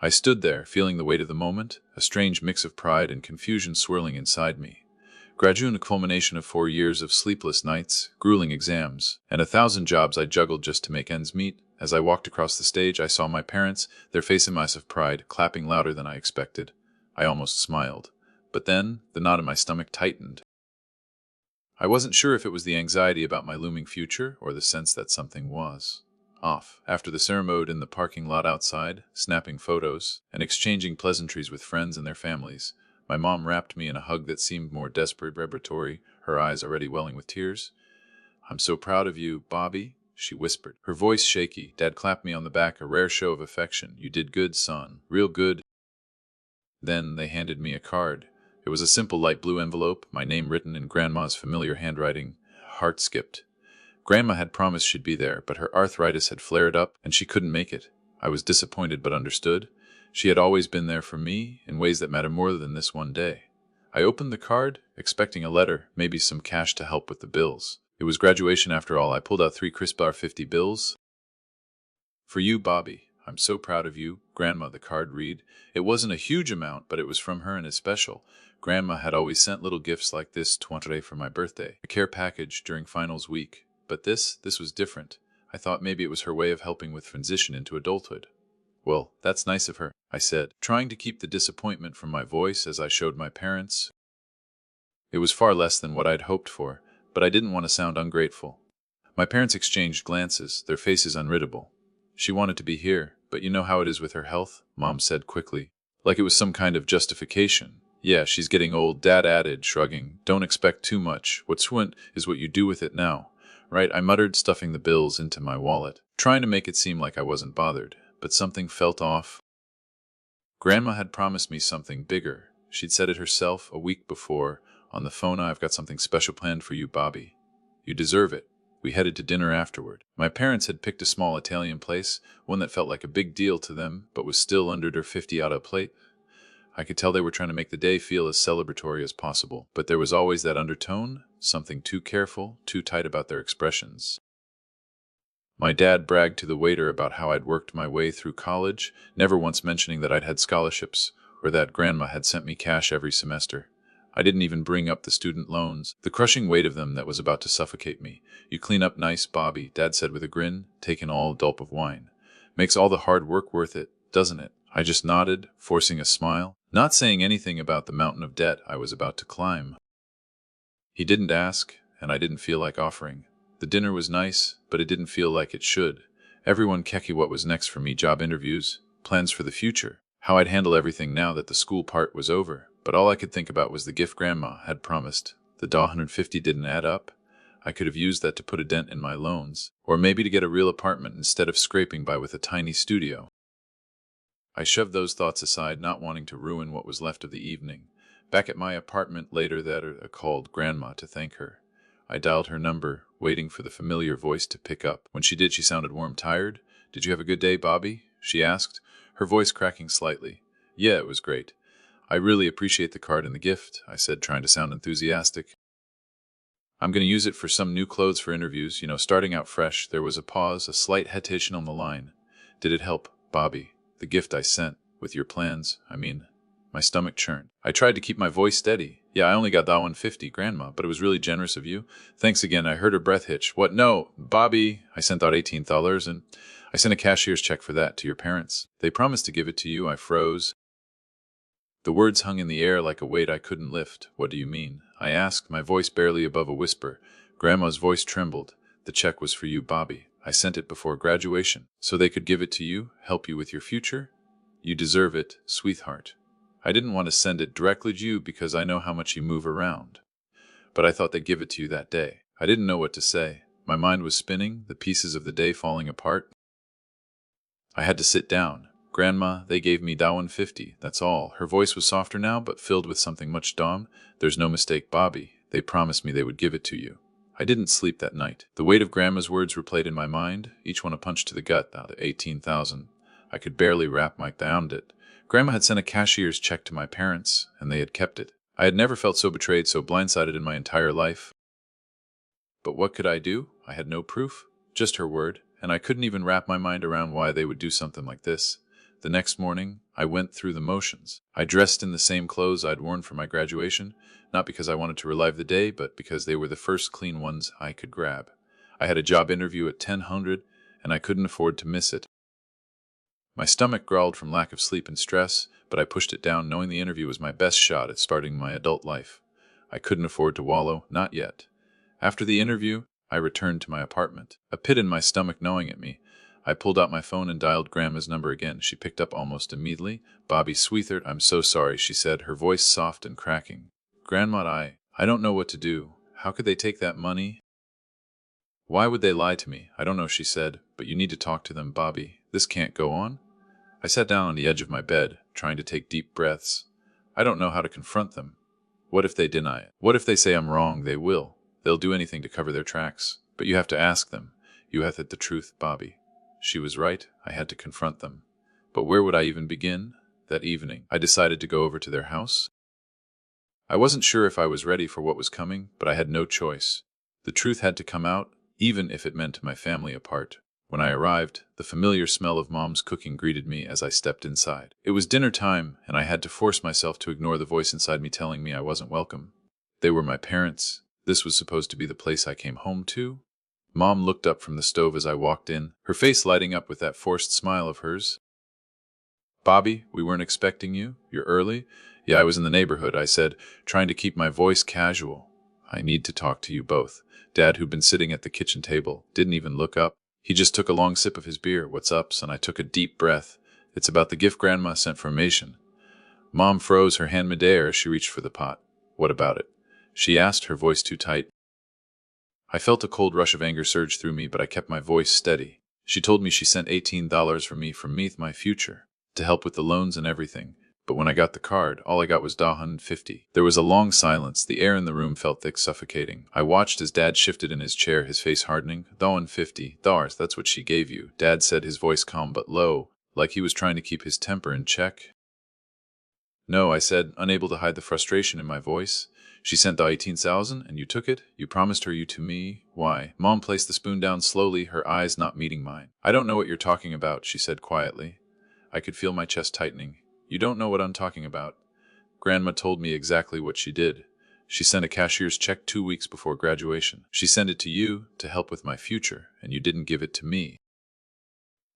I stood there, feeling the weight of the moment, a strange mix of pride and confusion swirling inside me. Gradually, a culmination of 4 years of sleepless nights, grueling exams, and 1,000 jobs I juggled just to make ends meet. As I walked across the stage, I saw my parents, their face a mass of pride, clapping louder than I expected. I almost smiled. But then, the knot in my stomach tightened. I wasn't sure if it was the anxiety about my looming future or the sense that something was off. After the ceremony in the parking lot outside, snapping photos and exchanging pleasantries with friends and their families, my mom wrapped me in a hug that seemed more desperate, reparatory, her eyes already welling with tears. "I'm so proud of you, Bobby," she whispered, her voice shaky. Dad clapped me on the back, a rare show of affection. "You did good, son. Real good." Then they handed me a card. It was a simple light blue envelope, my name written in Grandma's familiar handwriting. Heart skipped. Grandma had promised she'd be there, but her arthritis had flared up, and she couldn't make it. I was disappointed but understood. She had always been there for me, in ways that mattered more than this one day. I opened the card, expecting a letter, maybe some cash to help with the bills. It was graduation after all. I pulled out 3 crisp $50 bills. "For you, Bobby. I'm so proud of you, Grandma," the card read. It wasn't a huge amount, but it was from her and it's special. Grandma had always sent little gifts like this twice for my birthday, a care package during finals week. But this was different. I thought maybe it was her way of helping with transition into adulthood. "Well, that's nice of her," I said, trying to keep the disappointment from my voice as I showed my parents. It was far less than what I'd hoped for, but I didn't want to sound ungrateful. My parents exchanged glances, their faces unreadable. "She wanted to be here, but you know how it is with her health," Mom said quickly, like it was some kind of justification. "Yeah, she's getting old," Dad added, shrugging. "Don't expect too much. What's went is what you do with it now." "Right," I muttered, stuffing the bills into my wallet, trying to make it seem like I wasn't bothered, but something felt off. Grandma had promised me something bigger. She'd said it herself a week before. On the phone, "I've got something special planned for you, Bobby. You deserve it." We headed to dinner afterward. My parents had picked a small Italian place, one that felt like a big deal to them, but was still under their 50 out a plate. I could tell they were trying to make the day feel as celebratory as possible, but there was always that undertone, something too careful, too tight about their expressions. My dad bragged to the waiter about how I'd worked my way through college, never once mentioning that I'd had scholarships, or that Grandma had sent me cash every semester. I didn't even bring up the student loans, the crushing weight of them that was about to suffocate me. "You clean up nice, Bobby," Dad said with a grin, taking all gulp of wine. "Makes all the hard work worth it, doesn't it?" I just nodded, forcing a smile, not saying anything about the mountain of debt I was about to climb. He didn't ask, and I didn't feel like offering. The dinner was nice, but it didn't feel like it should. Everyone kecky what was next for me, job interviews, plans for the future, how I'd handle everything now that the school part was over. But all I could think about was the gift Grandma had promised. The $150 didn't add up. I could have used that to put a dent in my loans, or maybe to get a real apartment instead of scraping by with a tiny studio. I shoved those thoughts aside, not wanting to ruin what was left of the evening. Back at my apartment later I called Grandma to thank her. I dialed her number, waiting for the familiar voice to pick up. When she did, she sounded warm. "Tired? Did you have a good day, Bobby?" she asked, her voice cracking slightly. "Yeah, it was great. I really appreciate the card and the gift," I said, trying to sound enthusiastic. "I'm going to use it for some new clothes for interviews, starting out fresh." There was a pause, a slight hesitation on the line. "Did it help, Bobby? The gift I sent, with your plans, I mean." My stomach churned. I tried to keep my voice steady. "Yeah, I only got that $150, Grandma, but it was really generous of you." "Thanks again." I heard her breath hitch. "What? No, Bobby." I sent out $18, and I sent a cashier's check for that to your parents. "They promised to give it to you." I froze. The words hung in the air like a weight I couldn't lift. "What do you mean?" I asked, my voice barely above a whisper. Grandma's voice trembled. "The check was for you, Bobby. I sent it before graduation, so they could give it to you, help you with your future. You deserve it, sweetheart. I didn't want to send it directly to you because I know how much you move around. But I thought they'd give it to you that day." I didn't know what to say. My mind was spinning, the pieces of the day falling apart. I had to sit down. "Grandma, they gave me that $150, that's all." Her voice was softer now, but filled with something much dumb. "There's no mistake, Bobby. They promised me they would give it to you." I didn't sleep that night. The weight of Grandma's words replayed in my mind, each one a punch to the gut. Now the 18,000. I could barely wrap my around it. Grandma had sent a cashier's check to my parents, and they had kept it. I had never felt so betrayed, so blindsided in my entire life. But what could I do? I had no proof, just her word, and I couldn't even wrap my mind around why they would do something like this. The next morning, I went through the motions. I dressed in the same clothes I'd worn for my graduation, not because I wanted to relive the day, but because they were the first clean ones I could grab. I had a job interview at 10:00, and I couldn't afford to miss it. My stomach growled from lack of sleep and stress, but I pushed it down, knowing the interview was my best shot at starting my adult life. I couldn't afford to wallow, not yet. After the interview, I returned to my apartment, a pit in my stomach gnawing at me. I pulled out my phone and dialed Grandma's number again. She picked up almost immediately. "Bobby Sweethert, I'm so sorry," she said, her voice soft and cracking. "Grandma, I don't know what to do. How could they take that money?" "Why would they lie to me? I don't know," she said, "but you need to talk to them, Bobby. This can't go on." I sat down on the edge of my bed, trying to take deep breaths. I don't know how to confront them. What if they deny it? What if they say I'm wrong? They will. They'll do anything to cover their tracks. But you have to ask them. You have the truth, Bobby. She was right. I had to confront them. But where would I even begin? That evening, I decided to go over to their house. I wasn't sure if I was ready for what was coming, but I had no choice. The truth had to come out, even if it meant my family apart. When I arrived, the familiar smell of Mom's cooking greeted me as I stepped inside. It was dinner time, and I had to force myself to ignore the voice inside me telling me I wasn't welcome. They were my parents. This was supposed to be the place I came home to. Mom looked up from the stove as I walked in, her face lighting up with that forced smile of hers. "Bobby, we weren't expecting you. You're early?" "Yeah, I was in the neighborhood," I said, trying to keep my voice casual. "I need to talk to you both." Dad, who'd been sitting at the kitchen table, didn't even look up. He just took a long sip of his beer. "What's up, son?" I took a deep breath. "It's about the gift Grandma sent for Mation." Mom froze, her hand midair as she reached for the pot. "What about it?" she asked, her voice too tight. I felt a cold rush of anger surge through me, but I kept my voice steady. "She told me she sent $18 for me from my future, to help with the loans and everything. But when I got the card, all I got was $150. There was a long silence. The air in the room felt thick, suffocating. I watched as Dad shifted in his chair, his face hardening. $150, that's what she gave you," Dad said, his voice calm but low, like he was trying to keep his temper in check. "No," I said, unable to hide the frustration in my voice. "She sent the 18,000, and you took it? You promised her you to me? Why?" Mom placed the spoon down slowly, her eyes not meeting mine. "I don't know what you're talking about," she said quietly. I could feel my chest tightening. "You don't know what I'm talking about. Grandma told me exactly what she did. She sent a cashier's check 2 weeks before graduation. She sent it to you to help with my future, and you didn't give it to me.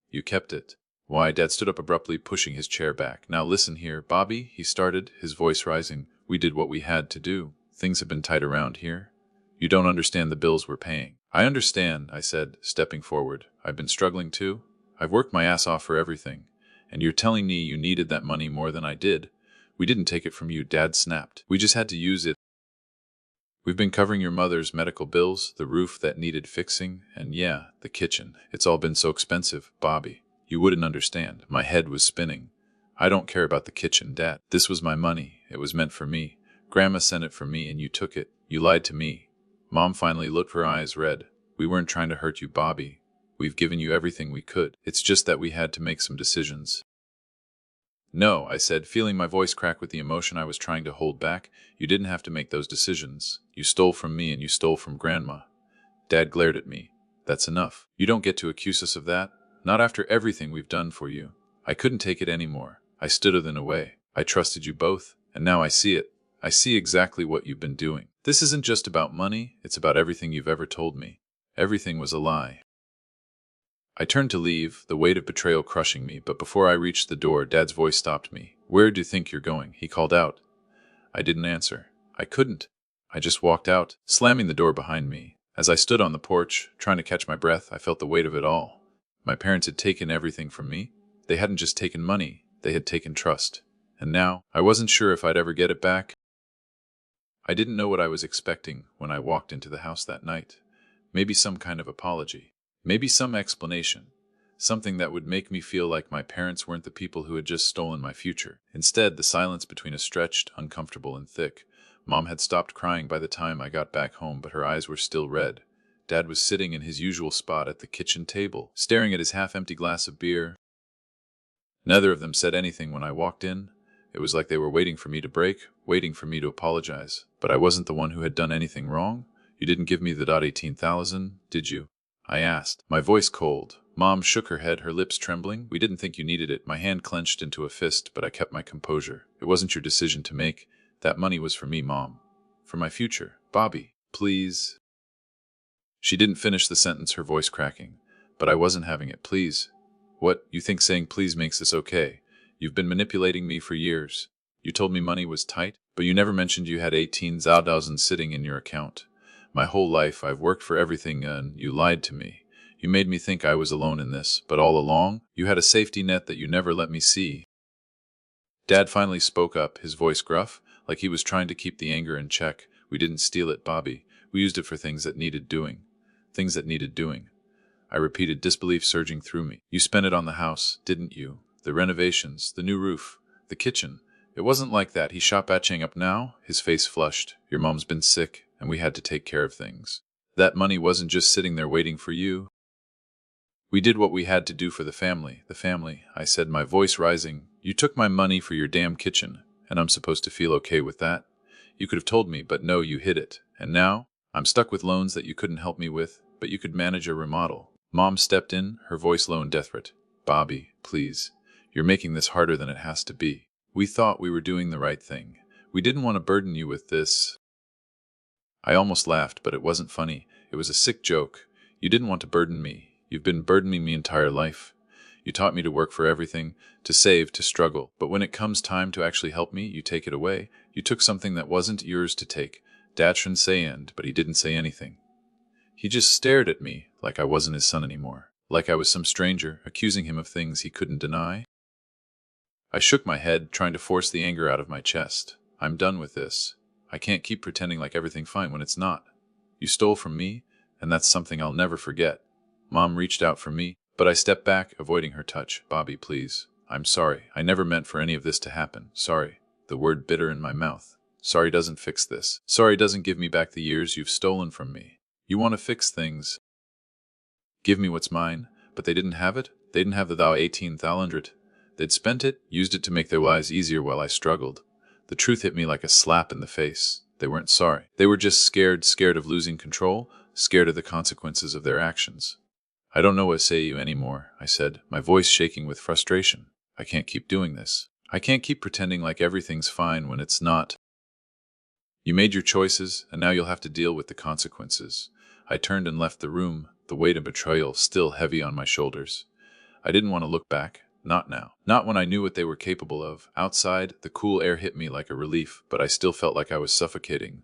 You kept it." "Why?" Dad stood up abruptly, pushing his chair back. "Now listen here, Bobby," he started, his voice rising. "We did what we had to do. Things have been tight around here. You don't understand the bills we're paying." "I understand," I said, stepping forward. "I've been struggling too. I've worked my ass off for everything. And you're telling me you needed that money more than I did. We didn't take it from you," Dad snapped. "We just had to use it. We've been covering your mother's medical bills, the roof that needed fixing, and yeah, the kitchen. It's all been so expensive, Bobby. You wouldn't understand." My head was spinning. "I don't care about the kitchen, Dad. This was my money. It was meant for me. Grandma sent it for me and you took it. You lied to me." Mom finally looked, her eyes red. "We weren't trying to hurt you, Bobby. We've given you everything we could. It's just that we had to make some decisions." "No," I said, feeling my voice crack with the emotion I was trying to hold back. "You didn't have to make those decisions. You stole from me and you stole from Grandma." Dad glared at me. "That's enough. You don't get to accuse us of that. Not after everything we've done for you." I couldn't take it anymore. I stood in the way. "I trusted you both, and now I see it. I see exactly what you've been doing. This isn't just about money, it's about everything you've ever told me. Everything was a lie." I turned to leave, the weight of betrayal crushing me, but before I reached the door, Dad's voice stopped me. "Where do you think you're going?" he called out. I didn't answer. I couldn't. I just walked out, slamming the door behind me. As I stood on the porch, trying to catch my breath, I felt the weight of it all. My parents had taken everything from me. They hadn't just taken money, they had taken trust. And now, I wasn't sure if I'd ever get it back. I didn't know what I was expecting when I walked into the house that night. Maybe some kind of apology. Maybe some explanation. Something that would make me feel like my parents weren't the people who had just stolen my future. Instead, the silence between us stretched, uncomfortable and thick. Mom had stopped crying by the time I got back home, but her eyes were still red. Dad was sitting in his usual spot at the kitchen table, staring at his half-empty glass of beer. Neither of them said anything when I walked in. It was like they were waiting for me to break, waiting for me to apologize. But I wasn't the one who had done anything wrong. "You didn't give me the 18,000, did you?" I asked, my voice cold. Mom shook her head, her lips trembling. We didn't think you needed it. My hand clenched into a fist, but I kept my composure. It wasn't your decision to make. That money was for me, Mom. For my future. Bobby, please. She didn't finish the sentence, her voice cracking. But I wasn't having it. Please. What? You think saying please makes this okay? You've been manipulating me for years. You told me money was tight, but you never mentioned you had 18,000 sitting in your account. My whole life I've worked for everything and you lied to me. You made me think I was alone in this, but all along, you had a safety net that you never let me see. Dad finally spoke up, his voice gruff, like he was trying to keep the anger in check. We didn't steal it, Bobby. We used it for things that needed doing. Things that needed doing. I repeated, disbelief surging through me. You spent it on the house, didn't you? The renovations, the new roof, the kitchen. It wasn't like that. He shot batching up now, his face flushed. Your mom's been sick, and we had to take care of things. That money wasn't just sitting there waiting for you. We did what we had to do for the family, I said, my voice rising. You took my money for your damn kitchen, and I'm supposed to feel okay with that? You could have told me, but no, you hid it. And now, I'm stuck with loans that you couldn't help me with, but you could manage a remodel. Mom stepped in, her voice low and desperate. Bobby, please. You're making this harder than it has to be. We thought we were doing the right thing. We didn't want to burden you with this. I almost laughed, but it wasn't funny. It was a sick joke. You didn't want to burden me. You've been burdening me entire life. You taught me to work for everything, to save, to struggle. But when it comes time to actually help me, you take it away. You took something that wasn't yours to take. Dad shouldn't say but he didn't say anything. He just stared at me like I wasn't his son anymore. Like I was some stranger, accusing him of things he couldn't deny. I shook my head, trying to force the anger out of my chest. I'm done with this. I can't keep pretending like everything's fine when it's not. You stole from me, and that's something I'll never forget. Mom reached out for me, but I stepped back, avoiding her touch. Bobby, please. I'm sorry. I never meant for any of this to happen. Sorry. The word bitter in my mouth. Sorry doesn't fix this. Sorry doesn't give me back the years you've stolen from me. You want to fix things. Give me what's mine, but they didn't have it. They didn't have the 18,000. They'd spent it, used it to make their lives easier while I struggled. The truth hit me like a slap in the face. They weren't sorry. They were just scared of losing control, scared of the consequences of their actions. I don't know what to say to you anymore, I said, my voice shaking with frustration. I can't keep doing this. I can't keep pretending like everything's fine when it's not. You made your choices, and now you'll have to deal with the consequences. I turned and left the room, the weight of betrayal still heavy on my shoulders. I didn't want to look back. Not now. Not when I knew what they were capable of. Outside, the cool air hit me like a relief, but I still felt like I was suffocating.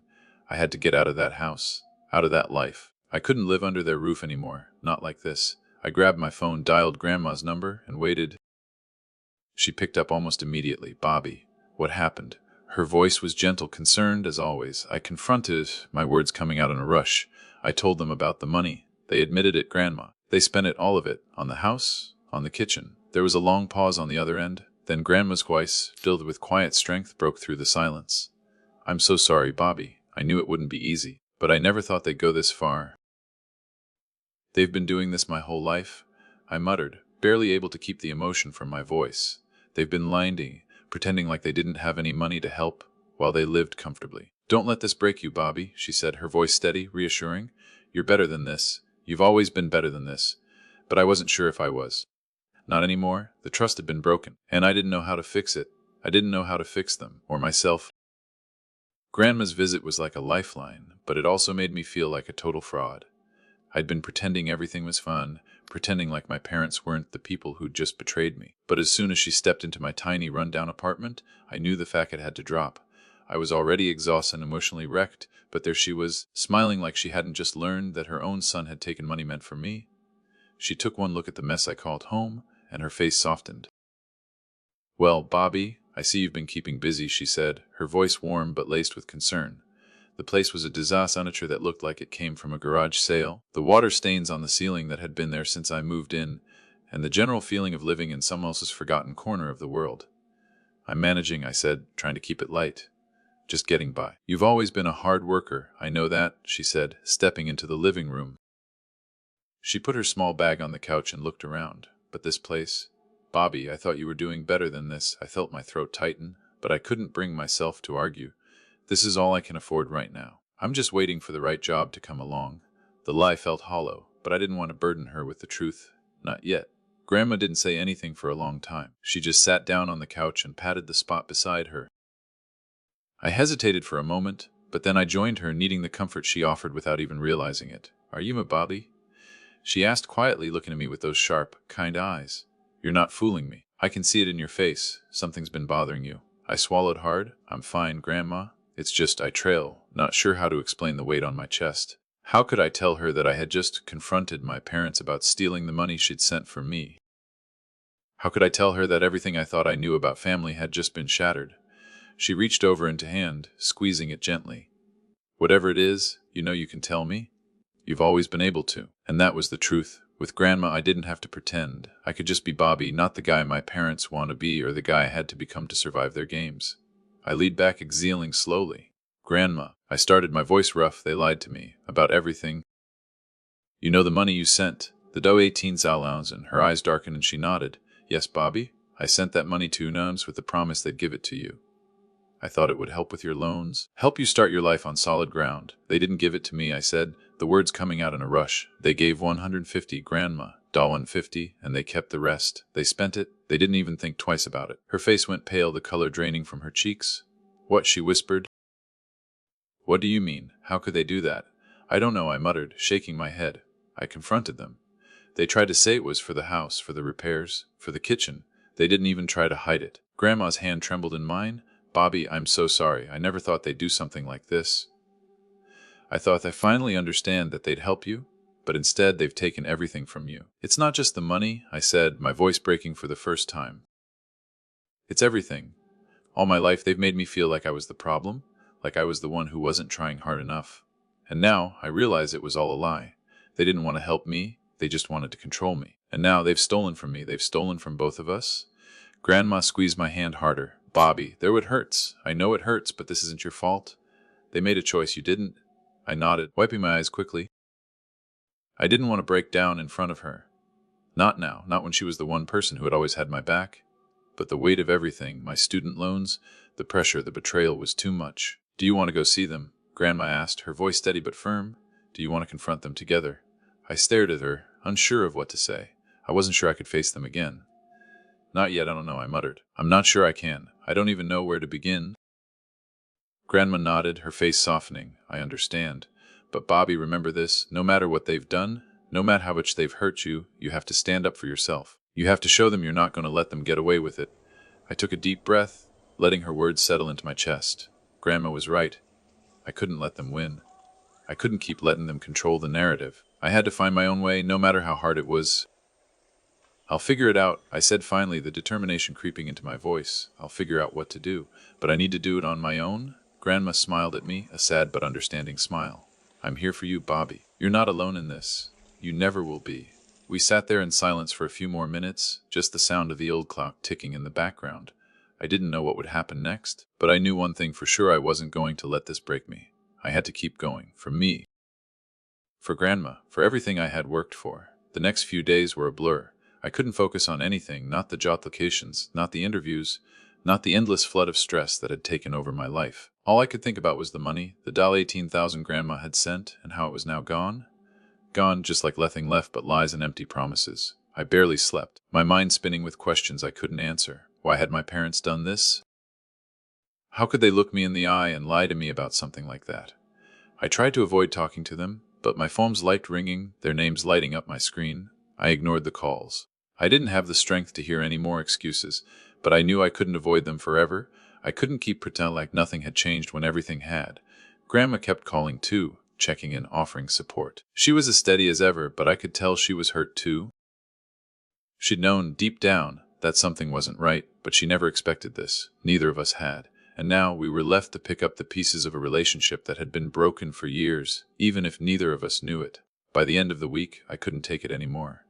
I had to get out of that house, out of that life. I couldn't live under their roof anymore, not like this. I grabbed my phone, dialed Grandma's number, and waited. She picked up almost immediately. Bobby, what happened? Her voice was gentle, concerned as always. I confronted, my words coming out in a rush. I told them about the money. They admitted it, Grandma. They spent it, all of it, on the house, on the kitchen. There was a long pause on the other end. Then Grandma's voice, filled with quiet strength, broke through the silence. I'm so sorry, Bobby. I knew it wouldn't be easy, but I never thought they'd go this far. They've been doing this my whole life, I muttered, barely able to keep the emotion from my voice. They've been lying to me, pretending like they didn't have any money to help, while they lived comfortably. Don't let this break you, Bobby, she said, her voice steady, reassuring. You're better than this. You've always been better than this. But I wasn't sure if I was. Not anymore. The trust had been broken, and I didn't know how to fix it. I didn't know how to fix them, or myself. Grandma's visit was like a lifeline, but it also made me feel like a total fraud. I'd been pretending everything was fun, pretending like my parents weren't the people who'd just betrayed me. But as soon as she stepped into my tiny rundown apartment, I knew the facade had to drop. I was already exhausted and emotionally wrecked, but there she was, smiling like she hadn't just learned that her own son had taken money meant for me. She took one look at the mess I called home, and her face softened. Well, Bobby, I see you've been keeping busy, she said, her voice warm but laced with concern. The place was a disaster furniture that looked like it came from a garage sale, the water stains on the ceiling that had been there since I moved in, and the general feeling of living in someone else's forgotten corner of the world. I'm managing, I said, trying to keep it light. Just getting by. You've always been a hard worker, I know that, she said, stepping into the living room. She put her small bag on the couch and looked around. But this place? Bobby, I thought you were doing better than this. I felt my throat tighten, but I couldn't bring myself to argue. This is all I can afford right now. I'm just waiting for the right job to come along. The lie felt hollow, but I didn't want to burden her with the truth. Not yet. Grandma didn't say anything for a long time. She just sat down on the couch and patted the spot beside her. I hesitated for a moment, but then I joined her, needing the comfort she offered without even realizing it. Are you my Bobby? She asked quietly, looking at me with those sharp, kind eyes. You're not fooling me. I can see it in your face. Something's been bothering you. I swallowed hard. I'm fine, Grandma. It's just I trail, not sure how to explain the weight on my chest. How could I tell her that I had just confronted my parents about stealing the money she'd sent for me? How could I tell her that everything I thought I knew about family had just been shattered? She reached over into hand, squeezing it gently. Whatever it is, you can tell me. You've always been able to. And that was the truth. With Grandma, I didn't have to pretend. I could just be Bobby, not the guy my parents want to be or the guy I had to become to survive their games. I leaned back, exhaling slowly. Grandma, I started, my voice rough. They lied to me. About everything. You know the money you sent. The dough 18,000. Her eyes darkened and she nodded. Yes, Bobby. I sent that money to Nuns with the promise they'd give it to you. I thought it would help with your loans, help you start your life on solid ground. They didn't give it to me, I said, the words coming out in a rush. They gave 150, Grandma, $150, and they kept the rest. They spent it. They didn't even think twice about it. Her face went pale, the color draining from her cheeks. What? She whispered. What do you mean? How could they do that? I don't know, I muttered, shaking my head. I confronted them. They tried to say it was for the house, for the repairs, for the kitchen. They didn't even try to hide it. Grandma's hand trembled in mine. Bobby, I'm so sorry. I never thought they'd do something like this. I thought I finally understand that they'd help you, but instead they've taken everything from you. It's not just the money, I said, my voice breaking for the first time. It's everything. All my life they've made me feel like I was the problem, like I was the one who wasn't trying hard enough. And now I realize it was all a lie. They didn't want to help me, they just wanted to control me. And now they've stolen from me, they've stolen from both of us. Grandma squeezed my hand harder. Bobby, there it hurts. I know it hurts, but this isn't your fault. They made a choice, you didn't. I nodded, wiping my eyes quickly. I didn't want to break down in front of her. Not now, not when she was the one person who had always had my back. But the weight of everything, my student loans, the pressure, the betrayal was too much. Do you want to go see them? Grandma asked, her voice steady but firm. Do you want to confront them together? I stared at her, unsure of what to say. I wasn't sure I could face them again. Not yet, I don't know, I muttered. I'm not sure I can. I don't even know where to begin. Grandma nodded, her face softening. I understand. But Bobby, remember this. No matter what they've done, no matter how much they've hurt you, you have to stand up for yourself. You have to show them you're not going to let them get away with it. I took a deep breath, letting her words settle into my chest. Grandma was right. I couldn't let them win. I couldn't keep letting them control the narrative. I had to find my own way, no matter how hard it was. I'll figure it out, I said finally, the determination creeping into my voice. I'll figure out what to do, but I need to do it on my own. Grandma smiled at me, a sad but understanding smile. I'm here for you, Bobby. You're not alone in this. You never will be. We sat there in silence for a few more minutes, just the sound of the old clock ticking in the background. I didn't know what would happen next, but I knew one thing for sure: I wasn't going to let this break me. I had to keep going, for me, for Grandma, for everything I had worked for. The next few days were a blur. I couldn't focus on anything, not the job applications, not the interviews, not the endless flood of stress that had taken over my life. All I could think about was the money, the $18,000 Grandma had sent, and how it was now gone. Gone, just like nothing left but lies and empty promises. I barely slept, my mind spinning with questions I couldn't answer. Why had my parents done this? How could they look me in the eye and lie to me about something like that? I tried to avoid talking to them, but my phone's light ringing, their names lighting up my screen. I ignored the calls. I didn't have the strength to hear any more excuses, but I knew I couldn't avoid them forever. I couldn't keep pretending like nothing had changed when everything had. Grandma kept calling too, checking in, offering support. She was as steady as ever, but I could tell she was hurt too. She'd known deep down that something wasn't right, but she never expected this. Neither of us had. And now we were left to pick up the pieces of a relationship that had been broken for years, even if neither of us knew it. By the end of the week, I couldn't take it anymore.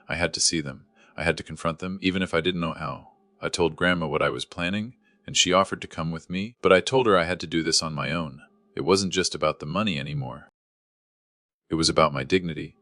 I had to see them. I had to confront them, even if I didn't know how. I told Grandma what I was planning, and she offered to come with me, but I told her I had to do this on my own. It wasn't just about the money anymore. It was about my dignity.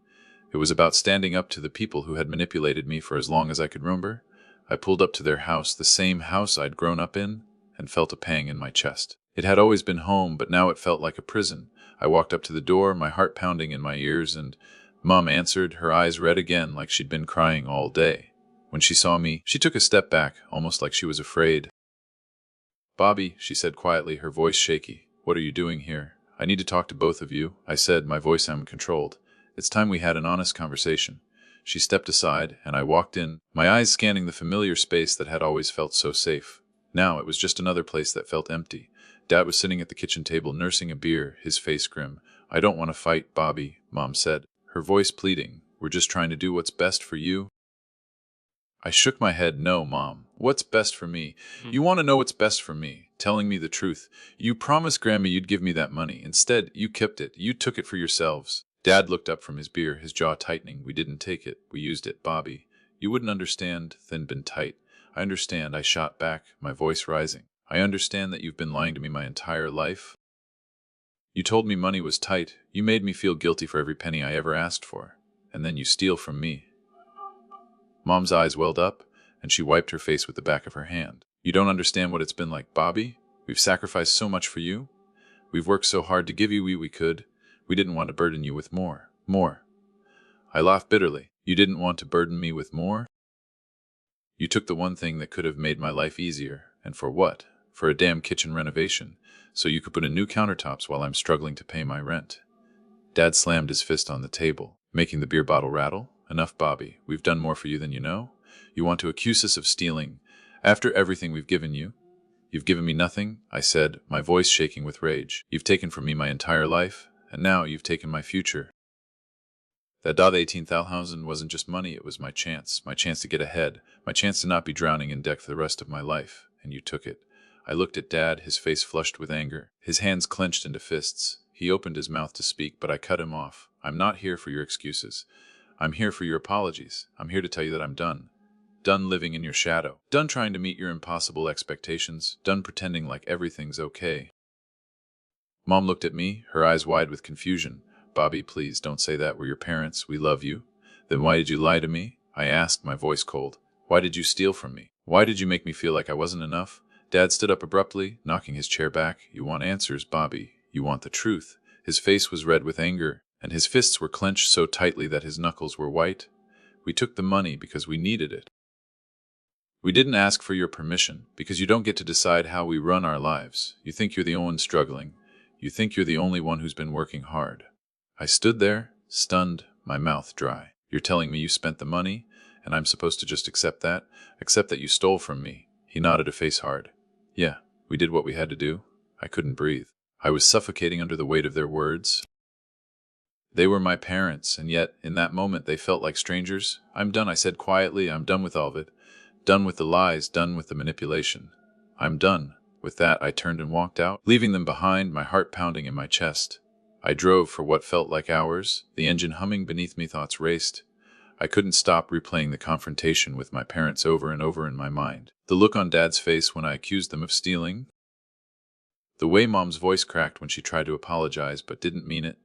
It was about standing up to the people who had manipulated me for as long as I could remember. I pulled up to their house, the same house I'd grown up in, and felt a pang in my chest. It had always been home, but now it felt like a prison. I walked up to the door, my heart pounding in my ears, and Mom answered, her eyes red again like she'd been crying all day. When she saw me, she took a step back, almost like she was afraid. "Bobby," she said quietly, her voice shaky, "what are you doing here?" "I need to talk to both of you," I said, my voice uncontrolled. "It's time we had an honest conversation." She stepped aside, and I walked in, my eyes scanning the familiar space that had always felt so safe. Now it was just another place that felt empty. Dad was sitting at the kitchen table nursing a beer, his face grim. "I don't want to fight, Bobby," Mom said, her voice pleading. "We're just trying to do what's best for you." I shook my head. "No, Mom. What's best for me? You want to know what's best for me? Telling me the truth. You promised Grandma you'd give me that money. Instead, you kept it. You took it for yourselves." Dad looked up from his beer, his jaw tightening. "We didn't take it. We used it, Bobby. You wouldn't understand." Thin been tight. "I understand," I shot back, my voice rising. "I understand that you've been lying to me my entire life. You told me money was tight. You made me feel guilty for every penny I ever asked for. And then you steal from me." Mom's eyes welled up, and she wiped her face with the back of her hand. "You don't understand what it's been like, Bobby. We've sacrificed so much for you. We've worked so hard to give you what we could. We didn't want to burden you with more. More." I laughed bitterly. "You didn't want to burden me with more? You took the one thing that could have made my life easier. And for what? For a damn kitchen renovation, so you could put in new countertops while I'm struggling to pay my rent." Dad slammed his fist on the table, making the beer bottle rattle. "Enough, Bobby. We've done more for you than you know. You want to accuse us of stealing after everything we've given you? You've given me nothing," I said, my voice shaking with rage. "You've taken from me my entire life, and now you've taken my future. That $18,000 wasn't just money, it was my chance to get ahead, my chance to not be drowning in debt for the rest of my life, and you took it." I looked at Dad, his face flushed with anger, his hands clenched into fists. He opened his mouth to speak, but I cut him off. "I'm not here for your excuses. I'm here for your apologies. I'm here to tell you that I'm done. Done living in your shadow. Done trying to meet your impossible expectations. Done pretending like everything's okay." Mom looked at me, her eyes wide with confusion. "Bobby, please don't say that. We're your parents. We love you." "Then why did you lie to me?" I asked, my voice cold. "Why did you steal from me? Why did you make me feel like I wasn't enough?" Dad stood up abruptly, knocking his chair back. "You want answers, Bobby. You want the truth." His face was red with anger, and his fists were clenched so tightly that his knuckles were white. "We took the money because we needed it. We didn't ask for your permission, because you don't get to decide how we run our lives. You think you're the only one struggling. You think you're the only one who's been working hard." I stood there, stunned, my mouth dry. "You're telling me you spent the money, and I'm supposed to just accept that? Accept that you stole from me?" He nodded, a face hard. "Yeah, we did what we had to do." I couldn't breathe. I was suffocating under the weight of their words. They were my parents, and yet, in that moment, they felt like strangers. "I'm done," I said quietly. "I'm done with all of it. Done with the lies, done with the manipulation. I'm done." With that, I turned and walked out, leaving them behind, my heart pounding in my chest. I drove for what felt like hours, the engine humming beneath me. Thoughts raced. I couldn't stop replaying the confrontation with my parents over and over in my mind. The look on Dad's face when I accused them of stealing. The way Mom's voice cracked when she tried to apologize but didn't mean it.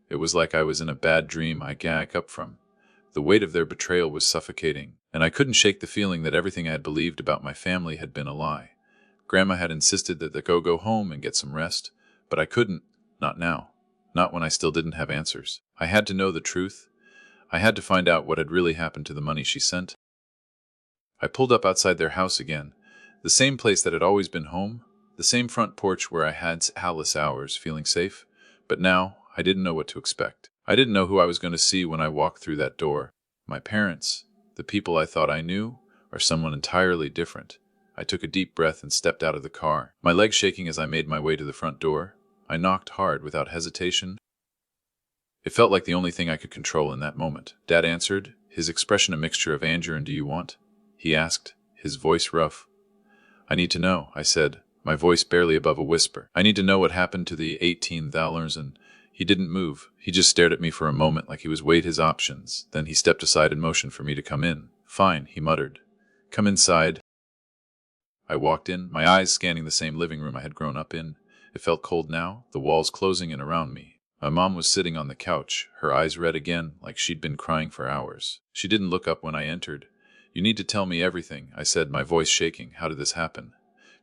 It was like I was in a bad dream I gag up from. The weight of their betrayal was suffocating, and I couldn't shake the feeling that everything I had believed about my family had been a lie. Grandma had insisted that they go home and get some rest, but I couldn't, not now. Not when I still didn't have answers. I had to know the truth. I had to find out what had really happened to the money she sent. I pulled up outside their house again, the same place that had always been home, the same front porch where I had howless hours, feeling safe. But now, I didn't know what to expect. I didn't know who I was going to see when I walked through that door. My parents, the people I thought I knew, or someone entirely different. I took a deep breath and stepped out of the car, my legs shaking as I made my way to the front door. I knocked hard, without hesitation. It felt like the only thing I could control in that moment. Dad answered, his expression a mixture of anger and "Do you want?" he asked, his voice rough. "I need to know," I said, my voice barely above a whisper. "I need to know what happened to the $18,000 and..." He didn't move. He just stared at me for a moment like he was weighing his options. Then he stepped aside and motioned for me to come in. "Fine," he muttered. "Come inside." I walked in, my eyes scanning the same living room I had grown up in. It felt cold now, the walls closing in around me. My mom was sitting on the couch, her eyes red again, like she'd been crying for hours. She didn't look up when I entered. "You need to tell me everything," I said, my voice shaking. "How did this happen?"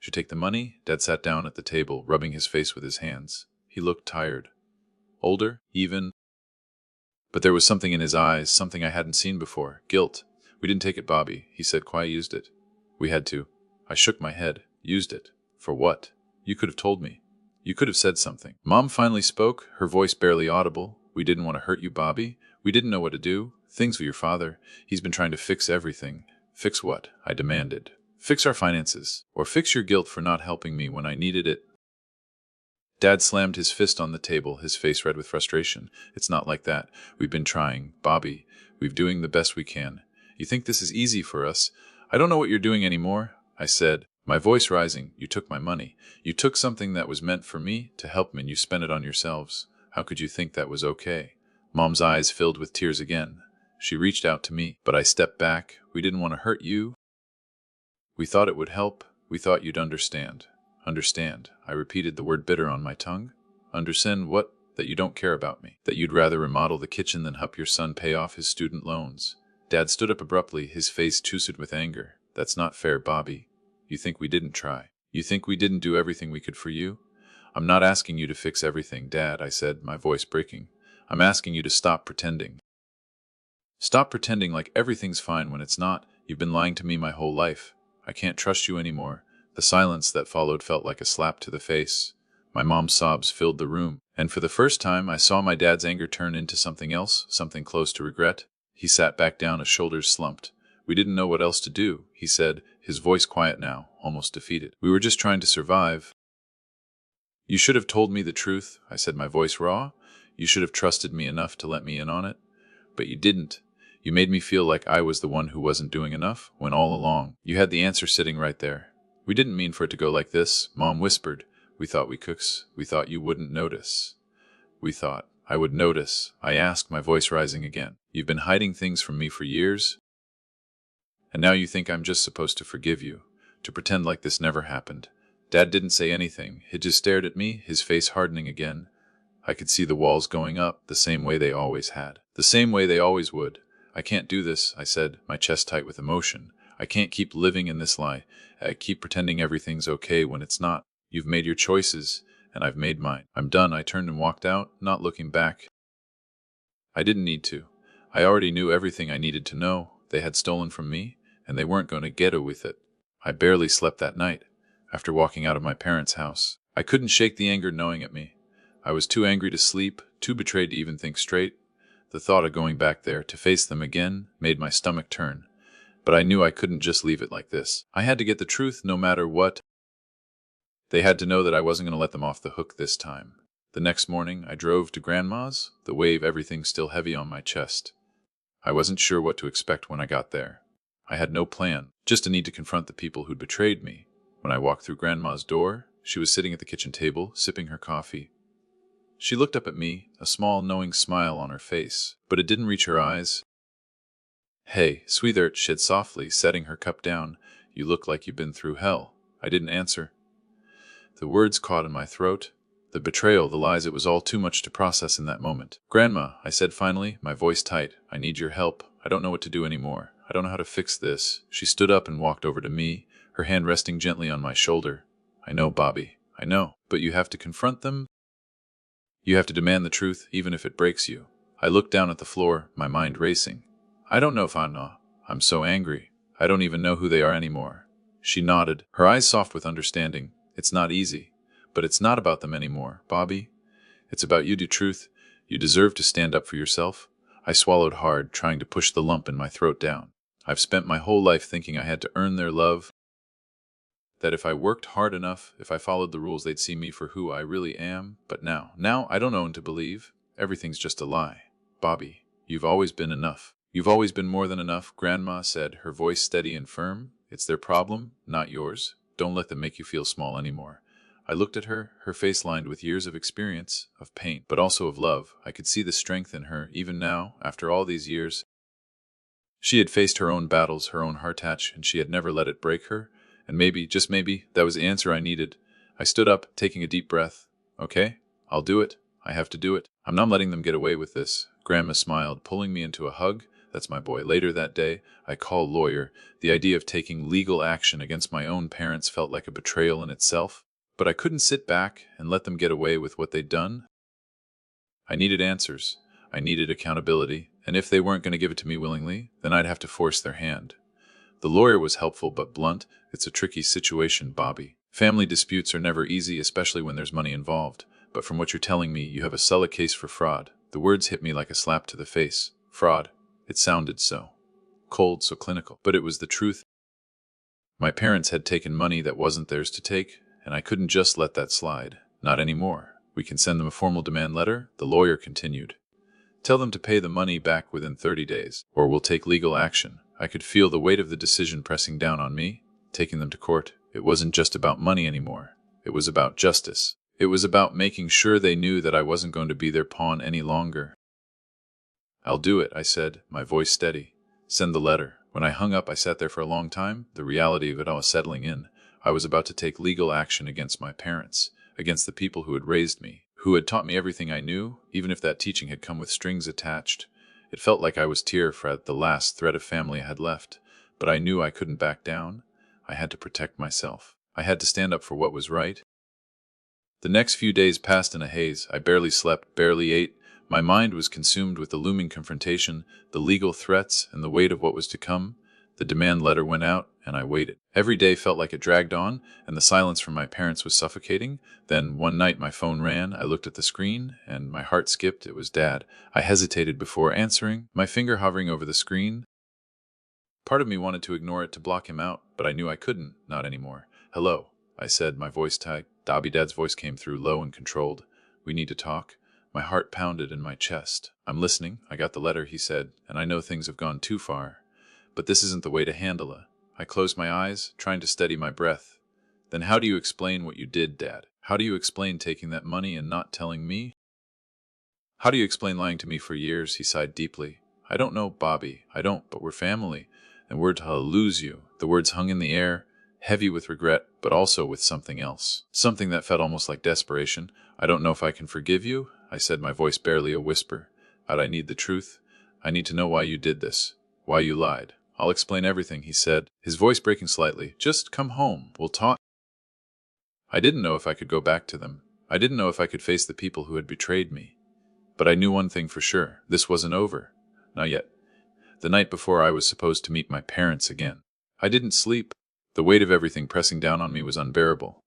"Should take the money?" Dad sat down at the table, rubbing his face with his hands. He looked tired. Older, even, But there was something in his eyes, something I hadn't seen before. Guilt. We didn't take it, Bobby, he said quietly. Used it. We had to. I shook my head. Used it. For what? You could have told me. You could have said something. Mom finally spoke, her voice barely audible. We didn't want to hurt you, Bobby. We didn't know what to do. Things with your father. He's been trying to fix everything. Fix what? I demanded. Fix our finances. Or fix your guilt for not helping me when I needed it. Dad slammed his fist on the table, his face red with frustration. It's not like that. We've been trying. Bobby, we're doing the best we can. You think this is easy for us? I don't know what you're doing anymore, I said, my voice rising. You took my money. You took something that was meant for me to help me and you spent it on yourselves. How could you think that was okay? Mom's eyes filled with tears again. She reached out to me, but I stepped back. We didn't want to hurt you. We thought it would help. We thought you'd understand. Understand. I repeated the word bitter on my tongue. Understand what? That you don't care about me. That you'd rather remodel the kitchen than help your son pay off his student loans. Dad stood up abruptly, his face twisted with anger. That's not fair, Bobby. You think we didn't try? You think we didn't do everything we could for you? I'm not asking you to fix everything, Dad, I said, my voice breaking. I'm asking you to stop pretending. Stop pretending like everything's fine when it's not. You've been lying to me my whole life. I can't trust you anymore. The silence that followed felt like a slap to the face. My mom's sobs filled the room, and for the first time I saw my dad's anger turn into something else, something close to regret. He sat back down, his shoulders slumped. We didn't know what else to do, he said, his voice quiet now, almost defeated. We were just trying to survive. You should have told me the truth, I said, my voice raw. You should have trusted me enough to let me in on it. But you didn't. You made me feel like I was the one who wasn't doing enough, when all along, you had the answer sitting right there. We didn't mean for it to go like this, Mom whispered. We thought we cooks. We thought you wouldn't notice. We thought I would notice, I asked, my voice rising again. You've been hiding things from me for years, and now you think I'm just supposed to forgive you, to pretend like this never happened. Dad didn't say anything. He just stared at me, his face hardening again. I could see the walls going up, the same way they always had. The same way they always would. I can't do this, I said, my chest tight with emotion. I can't keep living in this lie. I keep pretending everything's okay when it's not. You've made your choices, and I've made mine. I'm done. I turned and walked out, not looking back. I didn't need to. I already knew everything I needed to know. They had stolen from me, and they weren't going to get away with it. I barely slept that night, after walking out of my parents' house. I couldn't shake the anger gnawing at me. I was too angry to sleep, too betrayed to even think straight. The thought of going back there, to face them again, made my stomach turn. But I knew I couldn't just leave it like this. I had to get the truth no matter what. They had to know that I wasn't going to let them off the hook this time. The next morning, I drove to Grandma's, the wave everything still heavy on my chest. I wasn't sure what to expect when I got there. I had no plan, just a need to confront the people who'd betrayed me. When I walked through Grandma's door, she was sitting at the kitchen table, sipping her coffee. She looked up at me, a small, knowing smile on her face, but it didn't reach her eyes. Hey, sweetheart, she said softly, setting her cup down. You look like you've been through hell. I didn't answer. The words caught in my throat. The betrayal, the lies, it was all too much to process in that moment. Grandma, I said finally, my voice tight, I need your help. I don't know what to do anymore. I don't know how to fix this. She stood up and walked over to me, her hand resting gently on my shoulder. I know, Bobby. I know. But you have to confront them. You have to demand the truth, even if it breaks you. I looked down at the floor, my mind racing. I don't know if I know. I'm so angry. I don't even know who they are anymore. She nodded, her eyes soft with understanding. It's not easy, but it's not about them anymore, Bobby. It's about you, the truth. You deserve to stand up for yourself. I swallowed hard, trying to push the lump in my throat down. I've spent my whole life thinking I had to earn their love, that if I worked hard enough, if I followed the rules, they'd see me for who I really am. But now I don't know what to believe. Everything's just a lie. Bobby, you've always been enough. You've always been more than enough, Grandma said, her voice steady and firm. It's their problem, not yours. Don't let them make you feel small anymore. I looked at her, her face lined with years of experience, of pain, but also of love. I could see the strength in her, even now, after all these years. She had faced her own battles, her own heart attach, and she had never let it break her. And maybe, just maybe, that was the answer I needed. I stood up, taking a deep breath. Okay, I'll do it. I have to do it. I'm not letting them get away with this. Grandma smiled, pulling me into a hug. That's my boy. Later that day, I called lawyer. The idea of taking legal action against my own parents felt like a betrayal in itself. But I couldn't sit back and let them get away with what they'd done. I needed answers. I needed accountability, and if they weren't going to give it to me willingly, then I'd have to force their hand. The lawyer was helpful but blunt. It's a tricky situation, Bobby. Family disputes are never easy, especially when there's money involved. But from what you're telling me, you have a solid case for fraud. The words hit me like a slap to the face. Fraud. It sounded so cold, so clinical. But it was the truth. My parents had taken money that wasn't theirs to take, and I couldn't just let that slide. Not anymore. We can send them a formal demand letter, the lawyer continued. Tell them to pay the money back within 30 days, or we'll take legal action. I could feel the weight of the decision pressing down on me, taking them to court. It wasn't just about money anymore. It was about justice. It was about making sure they knew that I wasn't going to be their pawn any longer. I'll do it, I said, my voice steady. Send the letter. When I hung up, I sat there for a long time, the reality of it all settling in. I was about to take legal action against my parents, against the people who had raised me, who had taught me everything I knew, even if that teaching had come with strings attached. It felt like I was tear-fed, the last thread of family I had left, but I knew I couldn't back down. I had to protect myself. I had to stand up for what was right. The next few days passed in a haze. I barely slept, barely ate. My mind was consumed with the looming confrontation, the legal threats, and the weight of what was to come. The demand letter went out, and I waited. Every day felt like it dragged on, and the silence from my parents was suffocating. Then, one night, my phone rang. I looked at the screen, and my heart skipped. It was Dad. I hesitated before answering, my finger hovering over the screen. Part of me wanted to ignore it, to block him out, but I knew I couldn't, not anymore. Hello, I said, my voice tight. Dad's voice came through, low and controlled. We need to talk. My heart pounded in my chest. I'm listening. I got the letter, he said, and I know things have gone too far. But this isn't the way to handle it. I closed my eyes, trying to steady my breath. Then how do you explain what you did, Dad? How do you explain taking that money and not telling me? How do you explain lying to me for years? He sighed deeply. I don't know, Bobby. I don't, but we're family. And we're to lose you. The words hung in the air, heavy with regret, but also with something else. Something that felt almost like desperation. I don't know if I can forgive you, I said, my voice barely a whisper. But I need the truth. I need to know why you did this. Why you lied. I'll explain everything, he said, his voice breaking slightly. Just come home. We'll talk. I didn't know if I could go back to them. I didn't know if I could face the people who had betrayed me. But I knew one thing for sure. This wasn't over. Not yet. The night before, I was supposed to meet my parents again. I didn't sleep. The weight of everything pressing down on me was unbearable.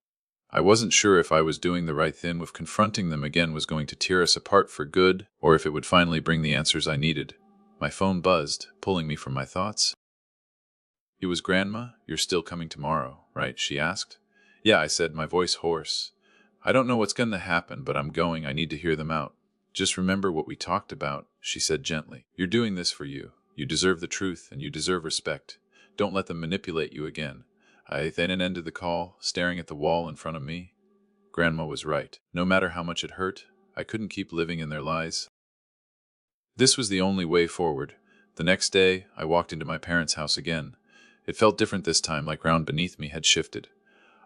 I wasn't sure if I was doing the right thing, if confronting them again was going to tear us apart for good, or if it would finally bring the answers I needed. My phone buzzed, pulling me from my thoughts. It was Grandma. You're still coming tomorrow, right? She asked. Yeah, I said, my voice hoarse. I don't know what's going to happen, but I'm going. I need to hear them out. Just remember what we talked about, she said gently. You're doing this for you. You deserve the truth, and you deserve respect. Don't let them manipulate you again. I then ended the call, staring at the wall in front of me. Grandma was right. No matter how much it hurt, I couldn't keep living in their lies. This was the only way forward. The next day, I walked into my parents' house again. It felt different this time, like ground beneath me had shifted.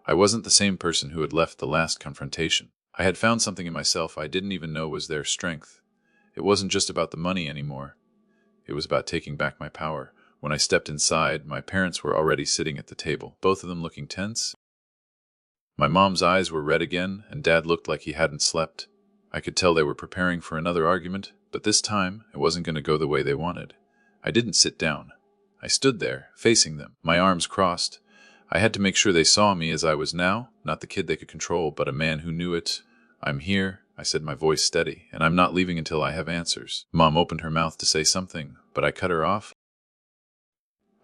I wasn't the same person who had left the last confrontation. I had found something in myself I didn't even know was their strength. It wasn't just about the money anymore. It was about taking back my power. When I stepped inside, my parents were already sitting at the table, both of them looking tense. My mom's eyes were red again, and Dad looked like he hadn't slept. I could tell they were preparing for another argument, but this time it wasn't going to go the way they wanted. I didn't sit down. I stood there, facing them, my arms crossed. I had to make sure they saw me as I was now, not the kid they could control, but a man who knew it. I'm here, I said, my voice steady, and I'm not leaving until I have answers. Mom opened her mouth to say something, but I cut her off.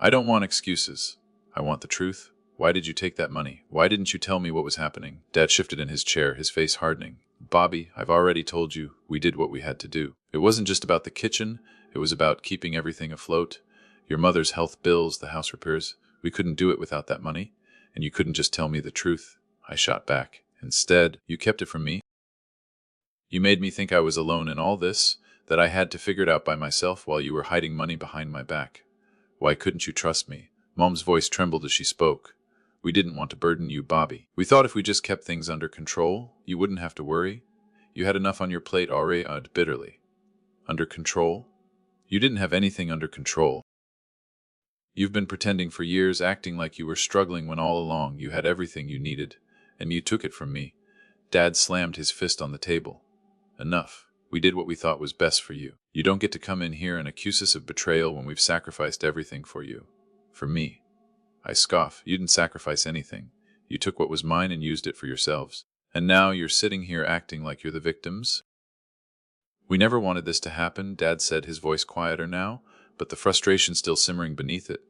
I don't want excuses. I want the truth. Why did you take that money? Why didn't you tell me what was happening? Dad shifted in his chair, his face hardening. Bobby, I've already told you, we did what we had to do. It wasn't just about the kitchen. It was about keeping everything afloat. Your mother's health bills, the house repairs. We couldn't do it without that money. And you couldn't just tell me the truth. I shot back. Instead, you kept it from me. You made me think I was alone in all this, that I had to figure it out by myself while you were hiding money behind my back. Why couldn't you trust me? Mom's voice trembled as she spoke. We didn't want to burden you, Bobby. We thought if we just kept things under control, you wouldn't have to worry. You had enough on your plate already, bitterly. Under control? You didn't have anything under control. You've been pretending for years, acting like you were struggling when all along you had everything you needed, and you took it from me. Dad slammed his fist on the table. Enough. We did what we thought was best for you. You don't get to come in here and accuse us of betrayal when we've sacrificed everything for you. For me. I scoff. You didn't sacrifice anything. You took what was mine and used it for yourselves. And now you're sitting here acting like you're the victims? We never wanted this to happen, Dad said, his voice quieter now, but the frustration still simmering beneath it.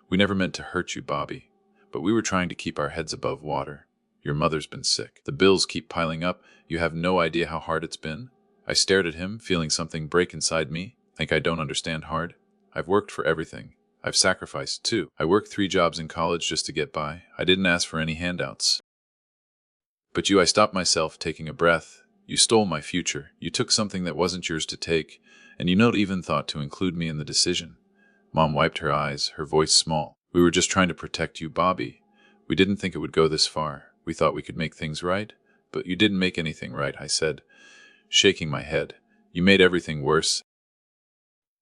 We never meant to hurt you, Bobby, but we were trying to keep our heads above water. Your mother's been sick. The bills keep piling up. You have no idea how hard it's been. I stared at him, feeling something break inside me. Think I don't understand hard? I've worked for everything. I've sacrificed, too. I worked 3 jobs in college just to get by. I didn't ask for any handouts. But I stopped myself, taking a breath. You stole my future. You took something that wasn't yours to take, and you not even thought to include me in the decision. Mom wiped her eyes, her voice small. We were just trying to protect you, Bobby. We didn't think it would go this far. We thought we could make things right. But you didn't make anything right, I said, shaking my head. You made everything worse.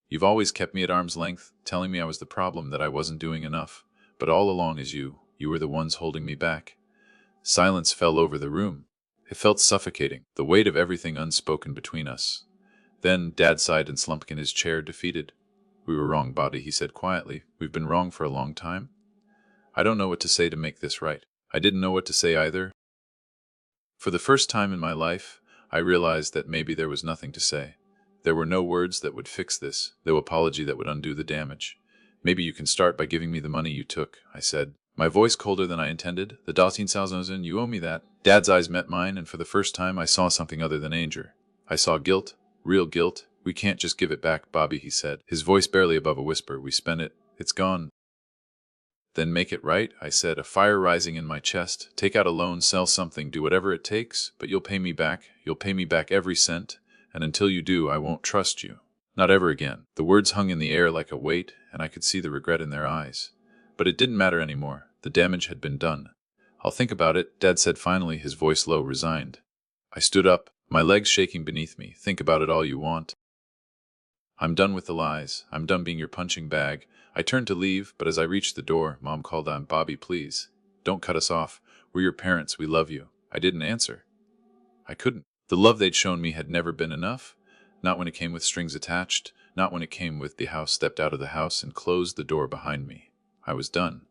You've always kept me at arm's length, telling me I was the problem, that I wasn't doing enough. But all along as you were the ones holding me back. Silence fell over the room. It felt suffocating, the weight of everything unspoken between us. Then Dad sighed and slumped in his chair, defeated. We were wrong, Bobby, he said quietly. We've been wrong for a long time. I don't know what to say to make this right. I didn't know what to say either. For the first time in my life, I realized that maybe there was nothing to say. There were no words that would fix this, no apology that would undo the damage. Maybe you can start by giving me the money you took, I said, my voice colder than I intended. The 13,000, you owe me that. Dad's eyes met mine, and for the first time I saw something other than anger. I saw guilt, real guilt. We can't just give it back, Bobby, he said, his voice barely above a whisper. We spent it. It's gone. Then make it right, I said, a fire rising in my chest. Take out a loan, sell something, do whatever it takes, but you'll pay me back. You'll pay me back every cent, and until you do, I won't trust you. Not ever again. The words hung in the air like a weight, and I could see the regret in their eyes. But it didn't matter anymore. The damage had been done. I'll think about it, Dad said finally, his voice low, resigned. I stood up, my legs shaking beneath me. Think about it all you want. I'm done with the lies. I'm done being your punching bag. I turned to leave, but as I reached the door, Mom called on, Bobby, please. Don't cut us off. We're your parents. We love you. I didn't answer. I couldn't. The love they'd shown me had never been enough. Not when it came with strings attached. Not when it came with the house. Stepped out of the house and closed the door behind me. I was done.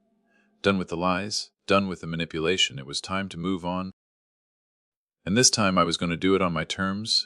Done with the lies. Done with the manipulation. It was time to move on. And this time I was going to do it on my terms.